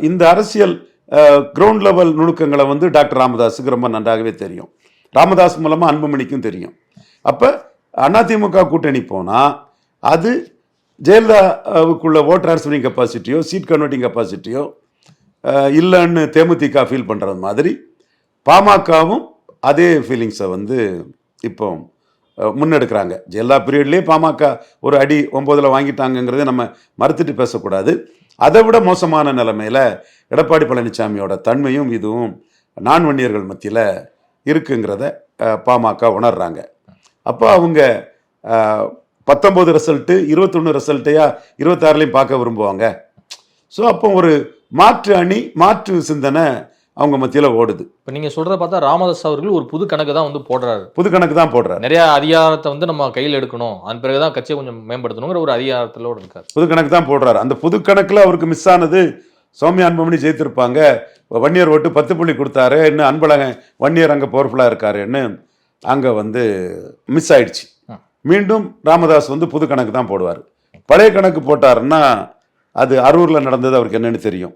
இந்த அரசியல் ground level நுணுக்கங்களை வந்து டாக்டர் ராமதாஸுக்கு ரொம்ப நன்றாகவே தெரியும். ராமதாஸ் மூலமாக அன்புமணிக்கும் தெரியும். அப்போ அதிமுக கூட்டணி போனால் அது ஜெயலலிதாவுக்குள்ள ஓட் டிரான்ஸ்ஃபரிங் கெப்பாசிட்டியோ சீட் கன்வெர்ட்டிங் கெப்பாசிட்டியோ இல்லைன்னு தேமுதிக ஃபீல் பண்ணுறது மாதிரி பாமகவும் அதே ஃபீலிங்ஸை வந்து இப்போ முன்னெடுக்கிறாங்க. ஜெயலலிதா பீரியட்லேயே பாமக ஒரு அடி 9 வாங்கிட்டாங்கங்கிறத நம்ம மறுத்துட்டு பேசக்கூடாது. அதை விட மோசமான நிலைமையில் எடப்பாடி பழனிசாமியோட தன்மையும் இதுவும் நான் வன்னியர்கள் மத்தியில் இருக்குங்கிறத பாமக உணர்றாங்க. அப்போ அவங்க 19 ரிசல்ட்டு 21 ரிசல்ட்டையா 26லையும் பார்க்க விரும்புவாங்க. ஸோ அப்போ ஒரு மாற்று அணி மாற்று சிந்தனை அவங்க மத்தியில் ஓடுது. இப்போ நீங்கள் சொல்கிறத பார்த்தா ராமதாஸ் அவர்கள் ஒரு புது கணக்கு தான் வந்து போடுறாரு. புது கணக்கு தான் போடுறாரு. நிறைய அதிகாரத்தை வந்து நம்ம கையில் எடுக்கணும், அதன் பிறகுதான் கட்சியை கொஞ்சம் மேம்படுத்தணுங்கிற ஒரு அதிகாரத்திலோடு இருக்காரு. புது கணக்கு தான் போடுறாரு. அந்த புது கணக்கில் அவருக்கு மிஸ் ஆனது சௌமியா அன்புமணி ஜெயித்திருப்பாங்க, வன்னியர் ஓட்டு 10 புள்ளி கொடுத்தாரு, இன்னும் அன்பழகன் வன்னியர் அங்கே பவர்ஃபுல்லாக இருக்காருன்னு அங்கே வந்து மிஸ் ஆயிடுச்சு. மீண்டும் ராமதாஸ் வந்து புது கணக்கு தான் போடுவார். பழைய கணக்கு போட்டாருன்னா அது அரூரில் நடந்தது அவருக்கு என்னன்னு தெரியும்.